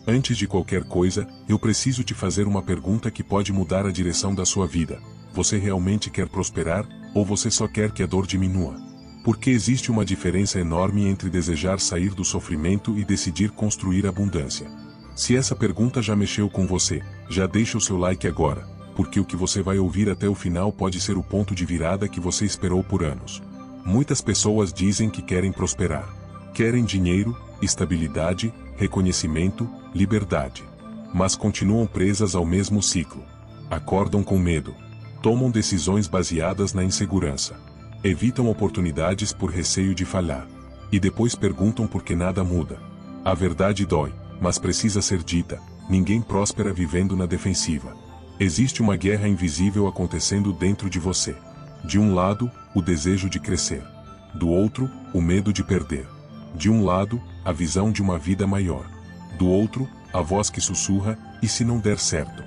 Antes de qualquer coisa, eu preciso te fazer uma pergunta que pode mudar a direção da sua vida. Você realmente quer prosperar, ou você só quer que a dor diminua? Porque existe uma diferença enorme entre desejar sair do sofrimento e decidir construir abundância. Se essa pergunta já mexeu com você, já deixa o seu like agora, porque o que você vai ouvir até o final pode ser o ponto de virada que você esperou por anos. Muitas pessoas dizem que querem prosperar. Querem dinheiro, estabilidade, reconhecimento, liberdade. Mas continuam presas ao mesmo ciclo. Acordam com medo. Tomam decisões baseadas na insegurança. Evitam oportunidades por receio de falhar. E depois perguntam por que nada muda. A verdade dói, mas precisa ser dita: ninguém prospera vivendo na defensiva. Existe uma guerra invisível acontecendo dentro de você. De um lado, o desejo de crescer. Do outro, o medo de perder. De um lado, a visão de uma vida maior. Do outro, a voz que sussurra: e se não der certo?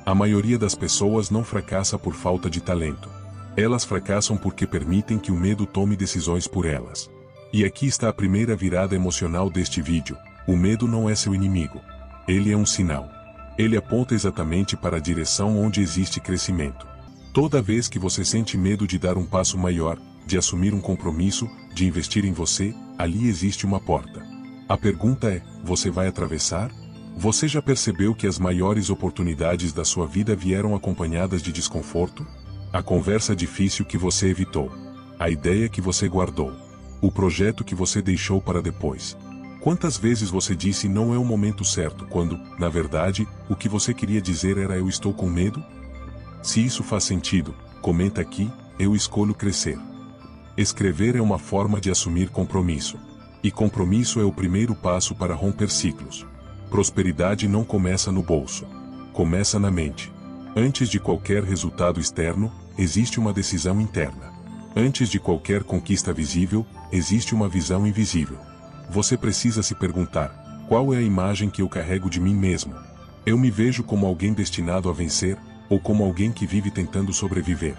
A maioria das pessoas não fracassa por falta de talento. Elas fracassam porque permitem que o medo tome decisões por elas. E aqui está a primeira virada emocional deste vídeo: o medo não é seu inimigo. Ele é um sinal. Ele aponta exatamente para a direção onde existe crescimento. Toda vez que você sente medo de dar um passo maior, de assumir um compromisso, de investir em você, ali existe uma porta. A pergunta é: você vai atravessar? Você já percebeu que as maiores oportunidades da sua vida vieram acompanhadas de desconforto? A conversa difícil que você evitou. A ideia que você guardou. O projeto que você deixou para depois. Quantas vezes você disse não é o momento certo quando, na verdade, o que você queria dizer era eu estou com medo? Se isso faz sentido, comenta aqui: eu escolho crescer. Escrever é uma forma de assumir compromisso. E compromisso é o primeiro passo para romper ciclos. Prosperidade não começa no bolso. Começa na mente. Antes de qualquer resultado externo, existe uma decisão interna. Antes de qualquer conquista visível, existe uma visão invisível. Você precisa se perguntar: qual é a imagem que eu carrego de mim mesmo? Eu me vejo como alguém destinado a vencer, ou como alguém que vive tentando sobreviver?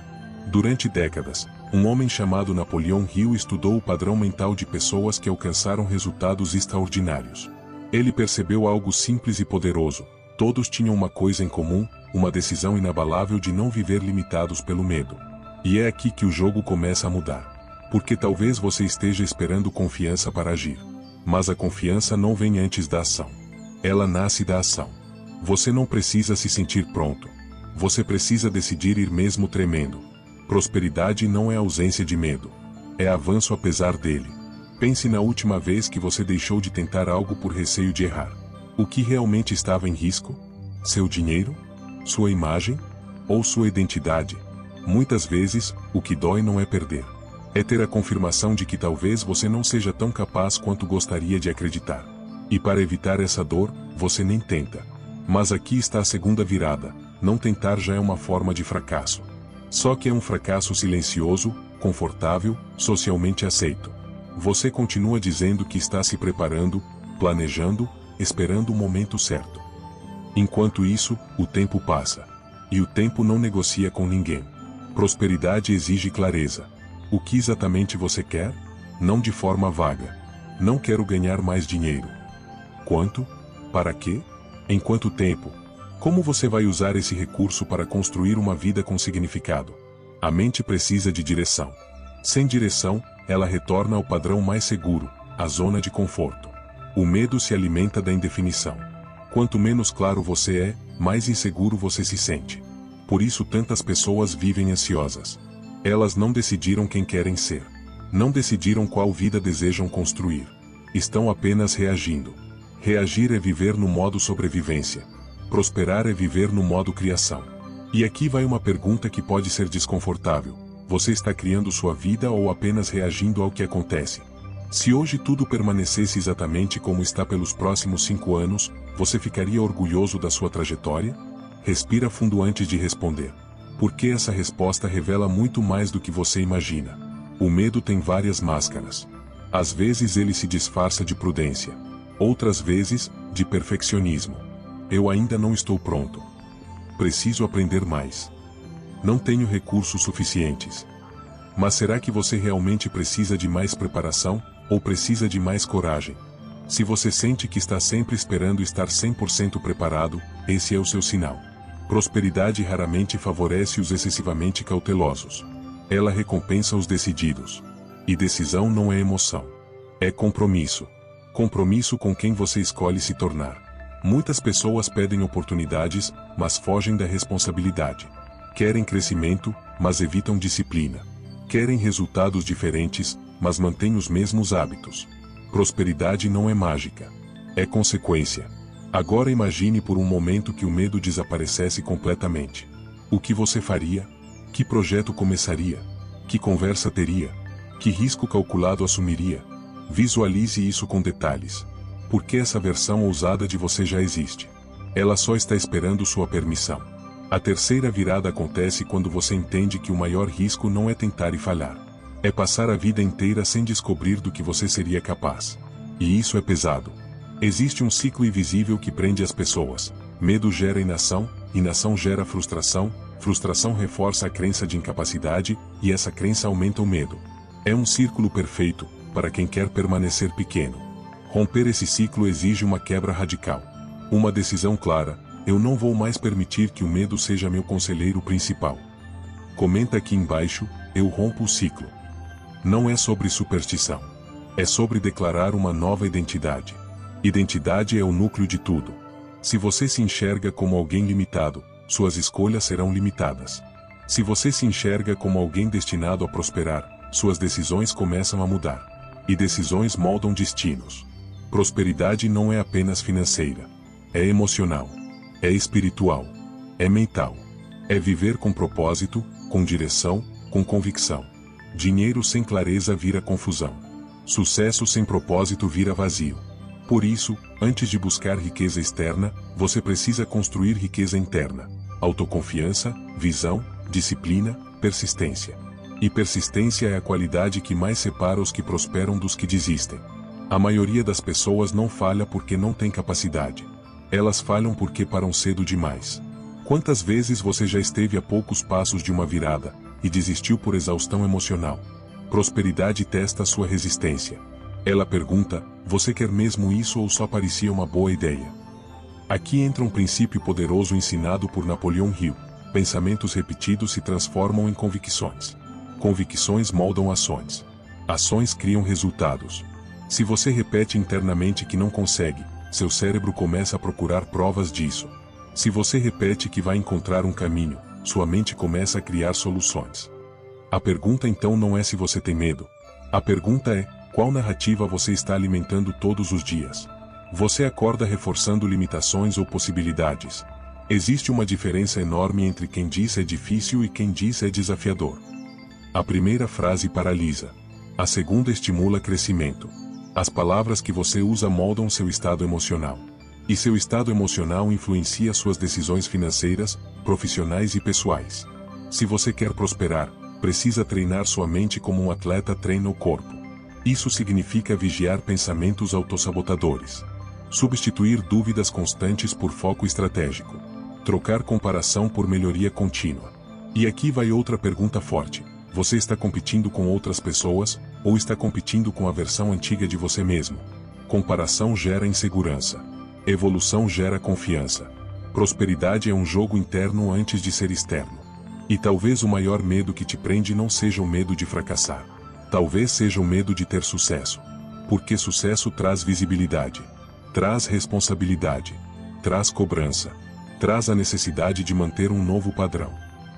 Durante décadas, um homem chamado Napoleão Hill estudou o padrão mental de pessoas que alcançaram resultados extraordinários. Ele percebeu algo simples e poderoso: todos tinham uma coisa em comum, uma decisão inabalável de não viver limitados pelo medo. E é aqui que o jogo começa a mudar. Porque talvez você esteja esperando confiança para agir. Mas a confiança não vem antes da ação. Ela nasce da ação. Você não precisa se sentir pronto. Você precisa decidir ir mesmo tremendo. Prosperidade não é ausência de medo. É avanço apesar dele. Pense na última vez que você deixou de tentar algo por receio de errar. O que realmente estava em risco? Seu dinheiro? Sua imagem? Ou sua identidade? Muitas vezes, o que dói não é perder. É ter a confirmação de que talvez você não seja tão capaz quanto gostaria de acreditar. E para evitar essa dor, você nem tenta. Mas aqui está a segunda virada: não tentar já é uma forma de fracasso. Só que é um fracasso silencioso, confortável, socialmente aceito. Você continua dizendo que está se preparando, planejando, esperando o momento certo. Enquanto isso, o tempo passa. E o tempo não negocia com ninguém. Prosperidade exige clareza. O que exatamente você quer? Não de forma vaga. Não quero ganhar mais dinheiro. Quanto? Para quê? Em quanto tempo? Como você vai usar esse recurso para construir uma vida com significado? A mente precisa de direção. Sem direção, ela retorna ao padrão mais seguro, à zona de conforto. O medo se alimenta da indefinição. Quanto menos claro você é, mais inseguro você se sente. Por isso tantas pessoas vivem ansiosas. Elas não decidiram quem querem ser. Não decidiram qual vida desejam construir. Estão apenas reagindo. Reagir é viver no modo sobrevivência. Prosperar é viver no modo criação. E aqui vai uma pergunta que pode ser desconfortável: você está criando sua vida ou apenas reagindo ao que acontece? Se hoje tudo permanecesse exatamente como está pelos próximos 5 anos, você ficaria orgulhoso da sua trajetória? Respira fundo antes de responder. Porque essa resposta revela muito mais do que você imagina. O medo tem várias máscaras. Às vezes ele se disfarça de prudência. Outras vezes, de perfeccionismo. Eu ainda não estou pronto. Preciso aprender mais. Não tenho recursos suficientes. Mas será que você realmente precisa de mais preparação, ou precisa de mais coragem? Se você sente que está sempre esperando estar 100% preparado, esse é o seu sinal. Prosperidade raramente favorece os excessivamente cautelosos. Ela recompensa os decididos. E decisão não é emoção. É compromisso. Compromisso com quem você escolhe se tornar. Muitas pessoas pedem oportunidades, mas fogem da responsabilidade. Querem crescimento, mas evitam disciplina. Querem resultados diferentes, mas mantêm os mesmos hábitos. Prosperidade não é mágica. É consequência. Agora imagine por um momento que o medo desaparecesse completamente. O que você faria? Que projeto começaria? Que conversa teria? Que risco calculado assumiria? Visualize isso com detalhes. Porque essa versão ousada de você já existe. Ela só está esperando sua permissão. A terceira virada acontece quando você entende que o maior risco não é tentar e falhar. É passar a vida inteira sem descobrir do que você seria capaz. E isso é pesado. Existe um ciclo invisível que prende as pessoas. Medo gera inação, inação gera frustração, frustração reforça a crença de incapacidade, e essa crença aumenta o medo. É um círculo perfeito, para quem quer permanecer pequeno. Romper esse ciclo exige uma quebra radical. Uma decisão clara: eu não vou mais permitir que o medo seja meu conselheiro principal. Comenta aqui embaixo: eu rompo o ciclo. Não é sobre superstição. É sobre declarar uma nova identidade. Identidade é o núcleo de tudo. Se você se enxerga como alguém limitado, suas escolhas serão limitadas. Se você se enxerga como alguém destinado a prosperar, suas decisões começam a mudar. E decisões moldam destinos. Prosperidade não é apenas financeira. É emocional. É espiritual. É mental. É viver com propósito, com direção, com convicção. Dinheiro sem clareza vira confusão. Sucesso sem propósito vira vazio. Por isso, antes de buscar riqueza externa, você precisa construir riqueza interna. Autoconfiança, visão, disciplina, persistência. E persistência é a qualidade que mais separa os que prosperam dos que desistem. A maioria das pessoas não falha porque não tem capacidade. Elas falham porque param cedo demais. Quantas vezes você já esteve a poucos passos de uma virada e desistiu por exaustão emocional? Prosperidade testa sua resistência. Ela pergunta: você quer mesmo isso ou só parecia uma boa ideia? Aqui entra um princípio poderoso ensinado por Napoleão Hill: pensamentos repetidos se transformam em convicções. Convicções moldam ações. Ações criam resultados. Se você repete internamente que não consegue, seu cérebro começa a procurar provas disso. Se você repete que vai encontrar um caminho, sua mente começa a criar soluções. A pergunta então não é se você tem medo. A pergunta é: qual narrativa você está alimentando todos os dias? Você acorda reforçando limitações ou possibilidades? Existe uma diferença enorme entre quem diz é difícil e quem diz é desafiador. A primeira frase paralisa. A segunda estimula crescimento. As palavras que você usa moldam seu estado emocional. E seu estado emocional influencia suas decisões financeiras, profissionais e pessoais. Se você quer prosperar, precisa treinar sua mente como um atleta treina o corpo. Isso significa vigiar pensamentos autossabotadores. Substituir dúvidas constantes por foco estratégico. Trocar comparação por melhoria contínua. E aqui vai outra pergunta forte: você está competindo com outras pessoas, ou está competindo com a versão antiga de você mesmo? Comparação gera insegurança. Evolução gera confiança. Prosperidade é um jogo interno antes de ser externo. E talvez o maior medo que te prende não seja o medo de fracassar. Talvez seja o medo de ter sucesso. Porque sucesso traz visibilidade. Traz responsabilidade. Traz cobrança. Traz a necessidade de manter um novo padrão.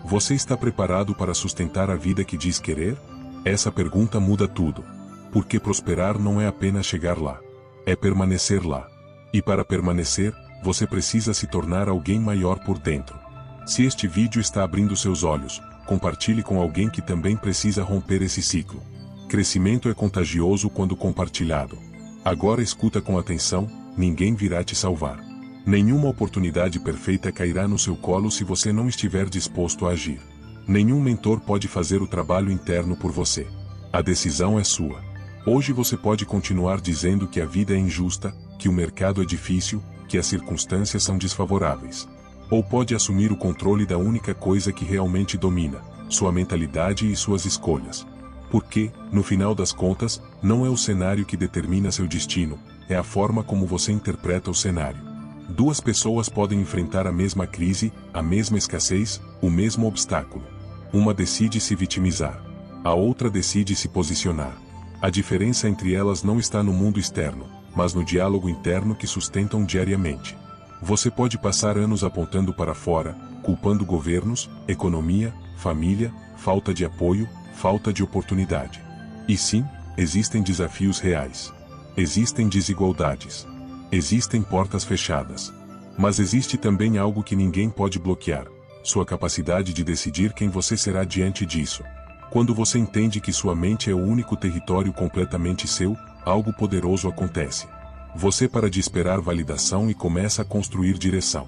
Você está preparado para sustentar a vida que diz querer? Essa pergunta muda tudo. Porque prosperar não é apenas chegar lá. É permanecer lá. E para permanecer, você precisa se tornar alguém maior por dentro. Se este vídeo está abrindo seus olhos, compartilhe com alguém que também precisa romper esse ciclo. Crescimento é contagioso quando compartilhado. Agora escuta com atenção: ninguém virá te salvar. Nenhuma oportunidade perfeita cairá no seu colo se você não estiver disposto a agir. Nenhum mentor pode fazer o trabalho interno por você. A decisão é sua. Hoje você pode continuar dizendo que a vida é injusta, que o mercado é difícil, que as circunstâncias são desfavoráveis. Ou pode assumir o controle da única coisa que realmente domina: sua mentalidade e suas escolhas. Porque, no final das contas, não é o cenário que determina seu destino, é a forma como você interpreta o cenário. Duas pessoas podem enfrentar a mesma crise, a mesma escassez, o mesmo obstáculo. Uma decide se vitimizar. A outra decide se posicionar. A diferença entre elas não está no mundo externo, mas no diálogo interno que sustentam diariamente. Você pode passar anos apontando para fora, culpando governos, economia, família, falta de apoio, falta de oportunidade. E sim, existem desafios reais. Existem desigualdades. Existem portas fechadas. Mas existe também algo que ninguém pode bloquear: sua capacidade de decidir quem você será diante disso. Quando você entende que sua mente é o único território completamente seu, algo poderoso acontece. Você para de esperar validação e começa a construir direção.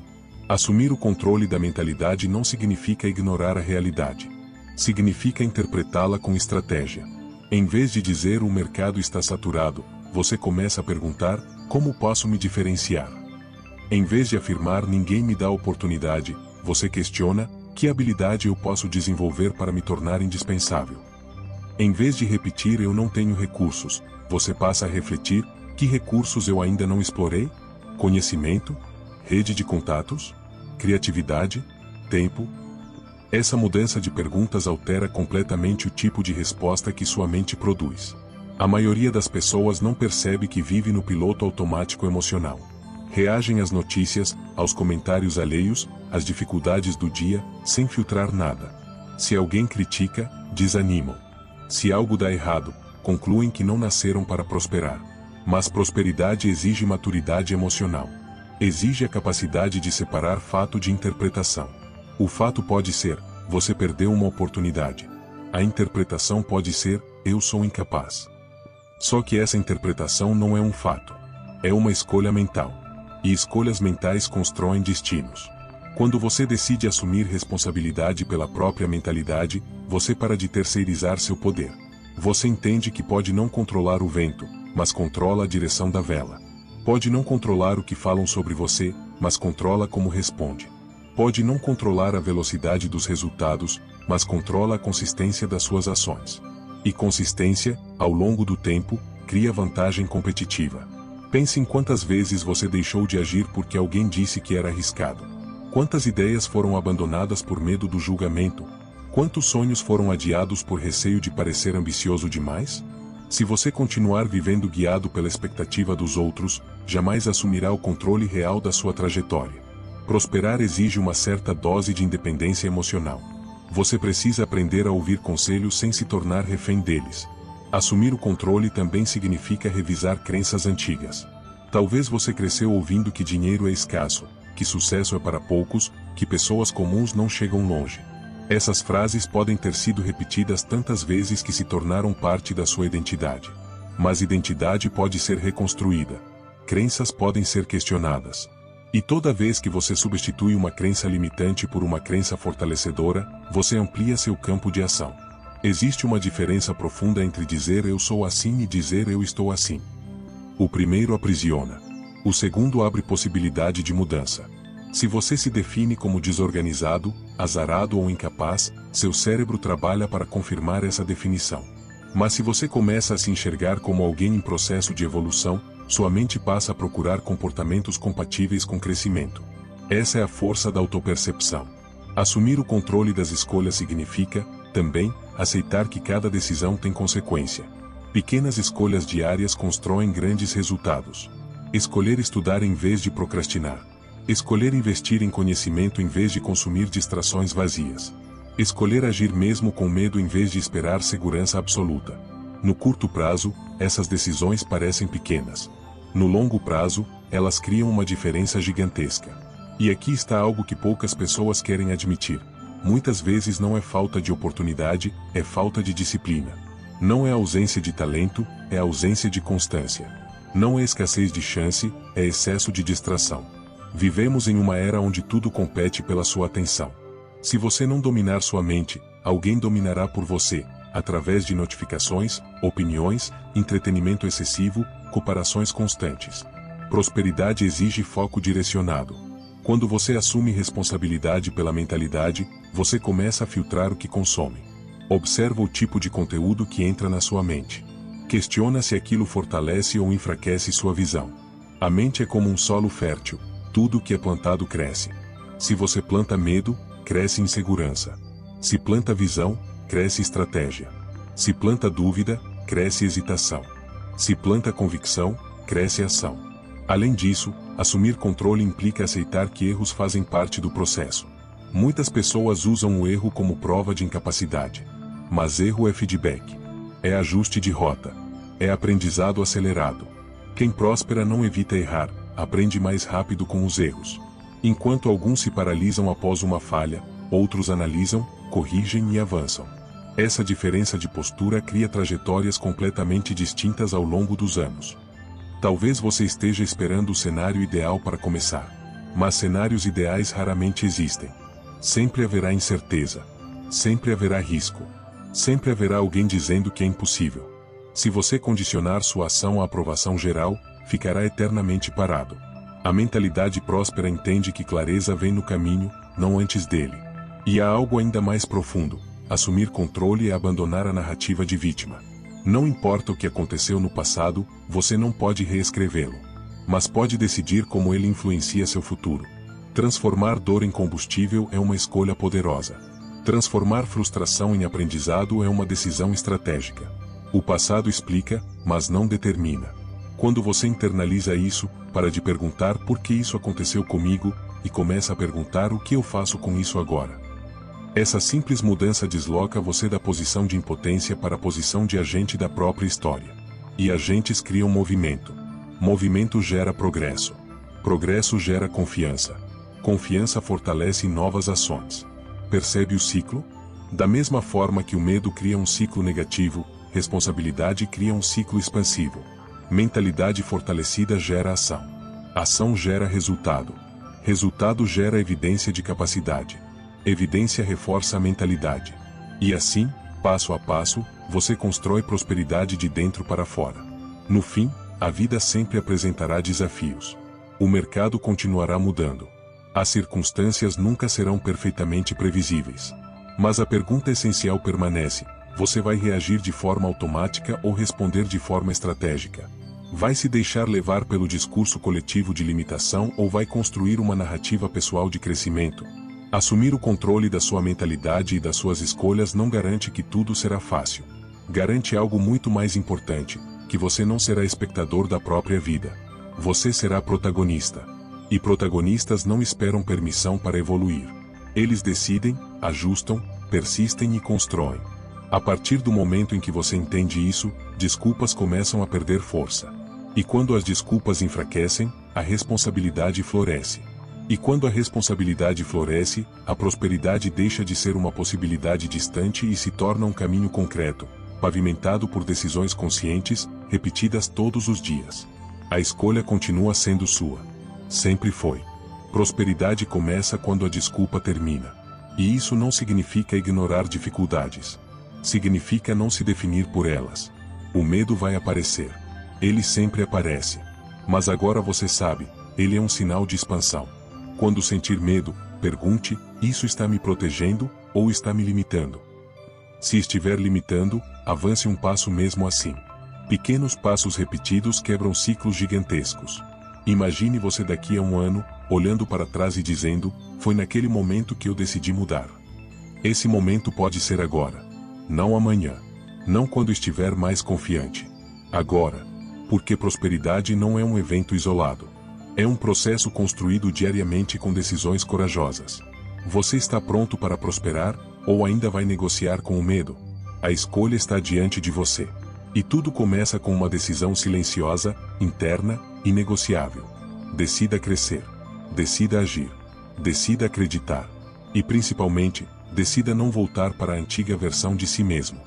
Assumir o controle da mentalidade não significa ignorar a realidade. Significa interpretá-la com estratégia. Em vez de dizer o mercado está saturado, você começa a perguntar: como posso me diferenciar? Em vez de afirmar ninguém me dá oportunidade, você questiona: que habilidade eu posso desenvolver para me tornar indispensável? Em vez de repetir eu não tenho recursos, você passa a refletir: que recursos eu ainda não explorei? Conhecimento? Rede de contatos? Criatividade? Tempo? Essa mudança de perguntas altera completamente o tipo de resposta que sua mente produz. A maioria das pessoas não percebe que vive no piloto automático emocional. Reagem às notícias, aos comentários alheios, às dificuldades do dia, sem filtrar nada. Se alguém critica, desanimam. Se algo dá errado, concluem que não nasceram para prosperar. Mas prosperidade exige maturidade emocional. Exige a capacidade de separar fato de interpretação. O fato pode ser: você perdeu uma oportunidade. A interpretação pode ser: eu sou incapaz. Só que essa interpretação não é um fato. É uma escolha mental. E escolhas mentais constroem destinos. Quando você decide assumir responsabilidade pela própria mentalidade, você para de terceirizar seu poder. Você entende que pode não controlar o vento, mas controla a direção da vela. Pode não controlar o que falam sobre você, mas controla como responde. Pode não controlar a velocidade dos resultados, mas controla a consistência das suas ações. E consistência, ao longo do tempo, cria vantagem competitiva. Pense em quantas vezes você deixou de agir porque alguém disse que era arriscado. Quantas ideias foram abandonadas por medo do julgamento? Quantos sonhos foram adiados por receio de parecer ambicioso demais? Se você continuar vivendo guiado pela expectativa dos outros, jamais assumirá o controle real da sua trajetória. Prosperar exige uma certa dose de independência emocional. Você precisa aprender a ouvir conselhos sem se tornar refém deles. Assumir o controle também significa revisar crenças antigas. Talvez você cresceu ouvindo que dinheiro é escasso, que sucesso é para poucos, que pessoas comuns não chegam longe. Essas frases podem ter sido repetidas tantas vezes que se tornaram parte da sua identidade. Mas identidade pode ser reconstruída. Crenças podem ser questionadas. E toda vez que você substitui uma crença limitante por uma crença fortalecedora, você amplia seu campo de ação. Existe uma diferença profunda entre dizer eu sou assim e dizer eu estou assim. O primeiro aprisiona. O segundo abre possibilidade de mudança. Se você se define como desorganizado, azarado ou incapaz, seu cérebro trabalha para confirmar essa definição. Mas se você começa a se enxergar como alguém em processo de evolução, sua mente passa a procurar comportamentos compatíveis com crescimento. Essa é a força da autopercepção. Assumir o controle das escolhas significa, também, aceitar que cada decisão tem consequência. Pequenas escolhas diárias constroem grandes resultados. Escolher estudar em vez de procrastinar. Escolher investir em conhecimento em vez de consumir distrações vazias. Escolher agir mesmo com medo em vez de esperar segurança absoluta. No curto prazo, essas decisões parecem pequenas. No longo prazo, elas criam uma diferença gigantesca. E aqui está algo que poucas pessoas querem admitir. Muitas vezes não é falta de oportunidade, é falta de disciplina. Não é ausência de talento, é ausência de constância. Não é escassez de chance, é excesso de distração. Vivemos em uma era onde tudo compete pela sua atenção. Se você não dominar sua mente, alguém dominará por você, através de notificações, opiniões, entretenimento excessivo, comparações constantes. Prosperidade exige foco direcionado. Quando você assume responsabilidade pela mentalidade, você começa a filtrar o que consome. Observa o tipo de conteúdo que entra na sua mente. Questiona se aquilo fortalece ou enfraquece sua visão. A mente é como um solo fértil, tudo que é plantado cresce. Se você planta medo, cresce insegurança. Se planta visão, cresce estratégia. Se planta dúvida, cresce hesitação. Se planta convicção, cresce ação. Além disso, assumir controle implica aceitar que erros fazem parte do processo. Muitas pessoas usam o erro como prova de incapacidade. Mas erro é feedback. É ajuste de rota. É aprendizado acelerado. Quem próspera não evita errar, aprende mais rápido com os erros. Enquanto alguns se paralisam após uma falha, outros analisam, corrigem e avançam. Essa diferença de postura cria trajetórias completamente distintas ao longo dos anos. Talvez você esteja esperando o cenário ideal para começar. Mas cenários ideais raramente existem. Sempre haverá incerteza. Sempre haverá risco. Sempre haverá alguém dizendo que é impossível. Se você condicionar sua ação à aprovação geral, ficará eternamente parado. A mentalidade próspera entende que clareza vem no caminho, não antes dele. E há algo ainda mais profundo: assumir controle é abandonar a narrativa de vítima. Não importa o que aconteceu no passado, você não pode reescrevê-lo. Mas pode decidir como ele influencia seu futuro. Transformar dor em combustível é uma escolha poderosa. Transformar frustração em aprendizado é uma decisão estratégica. O passado explica, mas não determina. Quando você internaliza isso, para de perguntar por que isso aconteceu comigo, e começa a perguntar o que eu faço com isso agora. Essa simples mudança desloca você da posição de impotência para a posição de agente da própria história. E agentes criam movimento. Movimento gera progresso. Progresso gera confiança. Confiança fortalece novas ações. Percebe o ciclo? Da mesma forma que o medo cria um ciclo negativo, responsabilidade cria um ciclo expansivo. Mentalidade fortalecida gera ação. Ação gera resultado. Resultado gera evidência de capacidade. Evidência reforça a mentalidade. E assim, passo a passo, você constrói prosperidade de dentro para fora. No fim, a vida sempre apresentará desafios. O mercado continuará mudando. As circunstâncias nunca serão perfeitamente previsíveis. Mas a pergunta essencial permanece: você vai reagir de forma automática ou responder de forma estratégica? Vai se deixar levar pelo discurso coletivo de limitação ou vai construir uma narrativa pessoal de crescimento? Assumir o controle da sua mentalidade e das suas escolhas não garante que tudo será fácil. Garante algo muito mais importante: que você não será espectador da própria vida. Você será protagonista. E protagonistas não esperam permissão para evoluir. Eles decidem, ajustam, persistem e constroem. A partir do momento em que você entende isso, desculpas começam a perder força. E quando as desculpas enfraquecem, a responsabilidade floresce. E quando a responsabilidade floresce, a prosperidade deixa de ser uma possibilidade distante e se torna um caminho concreto, pavimentado por decisões conscientes, repetidas todos os dias. A escolha continua sendo sua. Sempre foi. Prosperidade começa quando a desculpa termina. E isso não significa ignorar dificuldades. Significa não se definir por elas. O medo vai aparecer. Ele sempre aparece. Mas agora você sabe, ele é um sinal de expansão. Quando sentir medo, pergunte: isso está me protegendo, ou está me limitando? Se estiver limitando, avance um passo mesmo assim. Pequenos passos repetidos quebram ciclos gigantescos. Imagine você daqui a um ano, olhando para trás e dizendo: foi naquele momento que eu decidi mudar. Esse momento pode ser agora. Não amanhã. Não quando estiver mais confiante. Agora. Porque prosperidade não é um evento isolado. É um processo construído diariamente com decisões corajosas. Você está pronto para prosperar, ou ainda vai negociar com o medo? A escolha está diante de você. E tudo começa com uma decisão silenciosa, interna, inegociável. Decida crescer. Decida agir. Decida acreditar. E principalmente, decida não voltar para a antiga versão de si mesmo.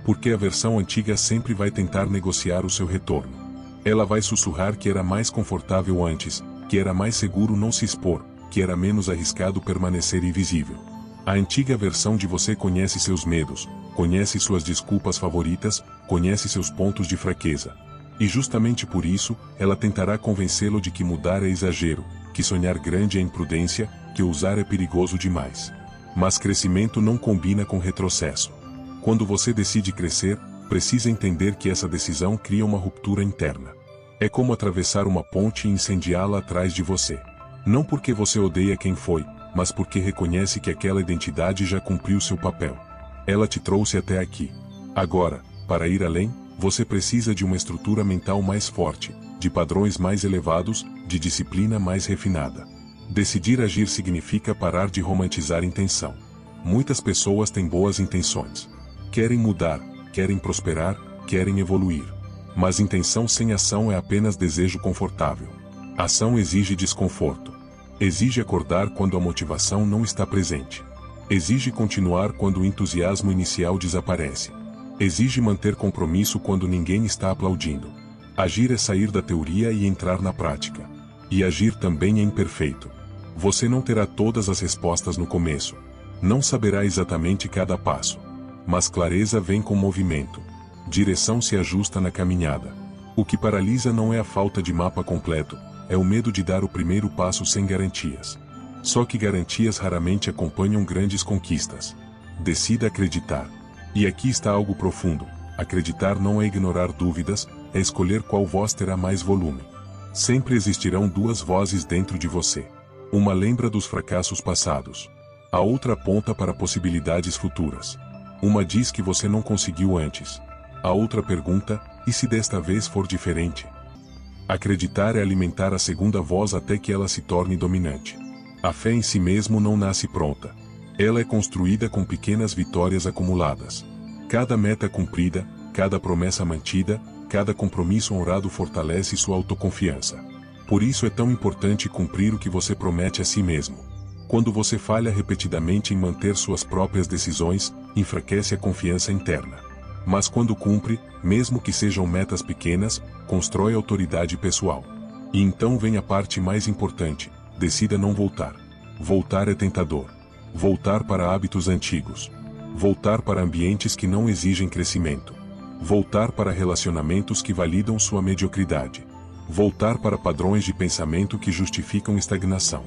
Porque a versão antiga sempre vai tentar negociar o seu retorno. Ela vai sussurrar que era mais confortável antes, que era mais seguro não se expor, que era menos arriscado permanecer invisível. A antiga versão de você conhece seus medos, conhece suas desculpas favoritas, conhece seus pontos de fraqueza. E justamente por isso, ela tentará convencê-lo de que mudar é exagero, que sonhar grande é imprudência, que ousar é perigoso demais. Mas crescimento não combina com retrocesso. Quando você decide crescer, precisa entender que essa decisão cria uma ruptura interna. É como atravessar uma ponte e incendiá-la atrás de você. Não porque você odeia quem foi, mas porque reconhece que aquela identidade já cumpriu seu papel. Ela te trouxe até aqui. Agora, para ir além, você precisa de uma estrutura mental mais forte, de padrões mais elevados, de disciplina mais refinada. Decidir agir significa parar de romantizar intenção. Muitas pessoas têm boas intenções. Querem mudar, querem prosperar, querem evoluir. Mas intenção sem ação é apenas desejo confortável. Ação exige desconforto. Exige acordar quando a motivação não está presente. Exige continuar quando o entusiasmo inicial desaparece. Exige manter compromisso quando ninguém está aplaudindo. Agir é sair da teoria e entrar na prática. E agir também é imperfeito. Você não terá todas as respostas no começo. Não saberá exatamente cada passo. Mas clareza vem com movimento. Direção se ajusta na caminhada. O que paralisa não é a falta de mapa completo, é o medo de dar o primeiro passo sem garantias. Só que garantias raramente acompanham grandes conquistas. Decida acreditar. E aqui está algo profundo. Acreditar não é ignorar dúvidas, é escolher qual voz terá mais volume. Sempre existirão duas vozes dentro de você. Uma lembra dos fracassos passados. A outra aponta para possibilidades futuras. Uma diz que você não conseguiu antes. A outra pergunta, e se desta vez for diferente? Acreditar é alimentar a segunda voz até que ela se torne dominante. A fé em si mesmo não nasce pronta. Ela é construída com pequenas vitórias acumuladas. Cada meta cumprida, cada promessa mantida, cada compromisso honrado fortalece sua autoconfiança. Por isso é tão importante cumprir o que você promete a si mesmo. Quando você falha repetidamente em manter suas próprias decisões, enfraquece a confiança interna. Mas quando cumpre, mesmo que sejam metas pequenas, constrói autoridade pessoal. E então vem a parte mais importante: decida não voltar. Voltar é tentador. Voltar para hábitos antigos. Voltar para ambientes que não exigem crescimento. Voltar para relacionamentos que validam sua mediocridade. Voltar para padrões de pensamento que justificam estagnação.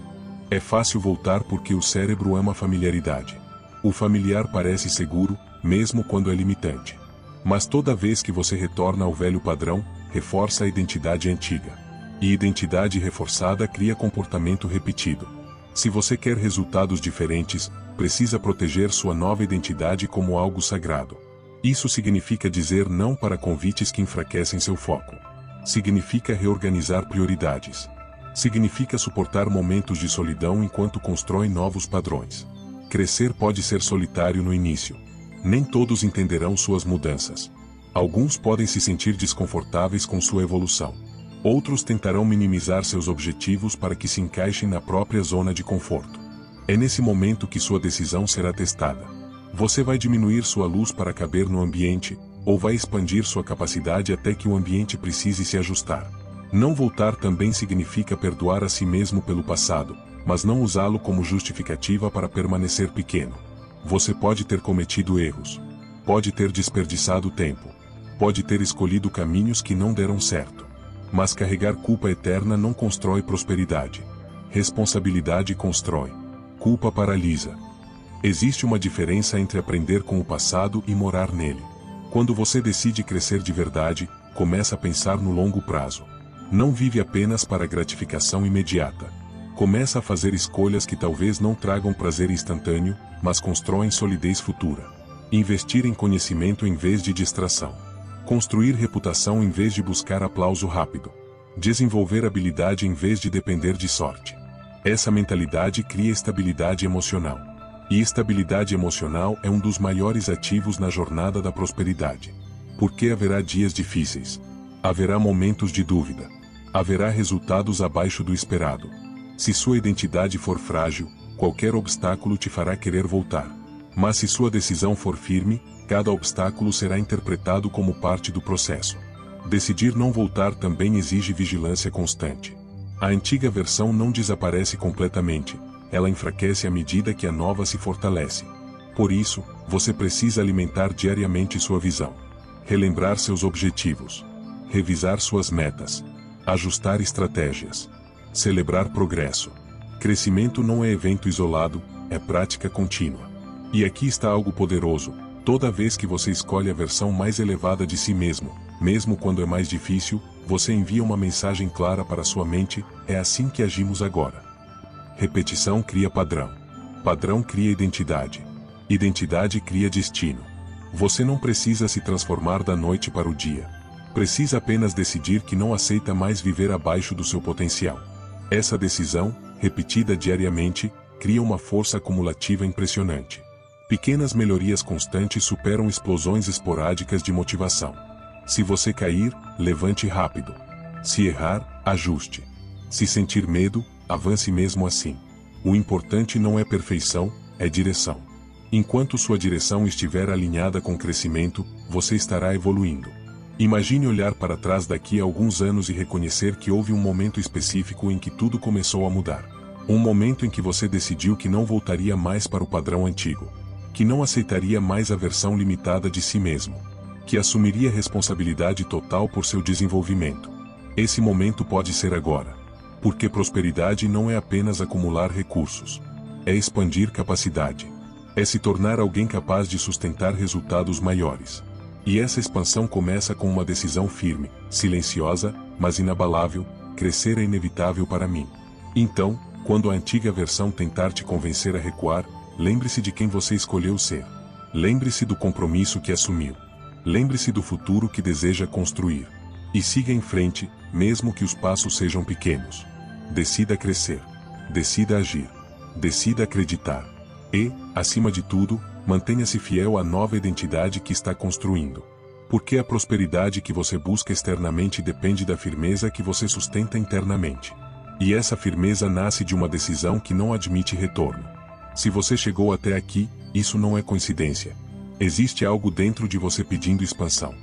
É fácil voltar porque o cérebro ama familiaridade. O familiar parece seguro, mesmo quando é limitante. Mas toda vez que você retorna ao velho padrão, reforça a identidade antiga. E identidade reforçada cria comportamento repetido. Se você quer resultados diferentes, precisa proteger sua nova identidade como algo sagrado. Isso significa dizer não para convites que enfraquecem seu foco. Significa reorganizar prioridades. Significa suportar momentos de solidão enquanto constrói novos padrões. Crescer pode ser solitário no início. Nem todos entenderão suas mudanças. Alguns podem se sentir desconfortáveis com sua evolução. Outros tentarão minimizar seus objetivos para que se encaixem na própria zona de conforto. É nesse momento que sua decisão será testada. Você vai diminuir sua luz para caber no ambiente, ou vai expandir sua capacidade até que o ambiente precise se ajustar. Não voltar também significa perdoar a si mesmo pelo passado, mas não usá-lo como justificativa para permanecer pequeno. Você pode ter cometido erros. Pode ter desperdiçado tempo. Pode ter escolhido caminhos que não deram certo. Mas carregar culpa eterna não constrói prosperidade. Responsabilidade constrói. Culpa paralisa. Existe uma diferença entre aprender com o passado e morar nele. Quando você decide crescer de verdade, começa a pensar no longo prazo. Não vive apenas para a gratificação imediata. Começa a fazer escolhas que talvez não tragam prazer instantâneo, mas constroem solidez futura. Investir em conhecimento em vez de distração. Construir reputação em vez de buscar aplauso rápido. Desenvolver habilidade em vez de depender de sorte. Essa mentalidade cria estabilidade emocional. E estabilidade emocional é um dos maiores ativos na jornada da prosperidade. Porque haverá dias difíceis. Haverá momentos de dúvida. Haverá resultados abaixo do esperado. Se sua identidade for frágil, qualquer obstáculo te fará querer voltar. Mas se sua decisão for firme, cada obstáculo será interpretado como parte do processo. Decidir não voltar também exige vigilância constante. A antiga versão não desaparece completamente, ela enfraquece à medida que a nova se fortalece. Por isso, você precisa alimentar diariamente sua visão. Relembrar seus objetivos. Revisar suas metas. Ajustar estratégias. Celebrar progresso. Crescimento não é evento isolado, é prática contínua. E aqui está algo poderoso. Toda vez que você escolhe a versão mais elevada de si mesmo, mesmo quando é mais difícil, você envia uma mensagem clara para sua mente: é assim que agimos agora. Repetição cria padrão. Padrão cria identidade. Identidade cria destino. Você não precisa se transformar da noite para o dia. Precisa apenas decidir que não aceita mais viver abaixo do seu potencial. Essa decisão, repetida diariamente, cria uma força acumulativa impressionante. Pequenas melhorias constantes superam explosões esporádicas de motivação. Se você cair, levante rápido. Se errar, ajuste. Se sentir medo, avance mesmo assim. O importante não é perfeição, é direção. Enquanto sua direção estiver alinhada com crescimento, você estará evoluindo. Imagine olhar para trás daqui a alguns anos e reconhecer que houve um momento específico em que tudo começou a mudar. Um momento em que você decidiu que não voltaria mais para o padrão antigo. Que não aceitaria mais a versão limitada de si mesmo. Que assumiria responsabilidade total por seu desenvolvimento. Esse momento pode ser agora. Porque prosperidade não é apenas acumular recursos. É expandir capacidade. É se tornar alguém capaz de sustentar resultados maiores. E essa expansão começa com uma decisão firme, silenciosa, mas inabalável: crescer é inevitável para mim. Então, quando a antiga versão tentar te convencer a recuar, lembre-se de quem você escolheu ser. Lembre-se do compromisso que assumiu. Lembre-se do futuro que deseja construir. E siga em frente, mesmo que os passos sejam pequenos. Decida crescer. Decida agir. Decida acreditar. E, acima de tudo, mantenha-se fiel à nova identidade que está construindo. Porque a prosperidade que você busca externamente depende da firmeza que você sustenta internamente. E essa firmeza nasce de uma decisão que não admite retorno. Se você chegou até aqui, isso não é coincidência. Existe algo dentro de você pedindo expansão.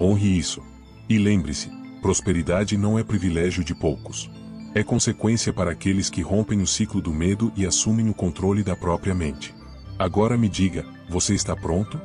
Honre isso. E lembre-se, prosperidade não é privilégio de poucos. É consequência para aqueles que rompem o ciclo do medo e assumem o controle da própria mente. Agora me diga, você está pronto?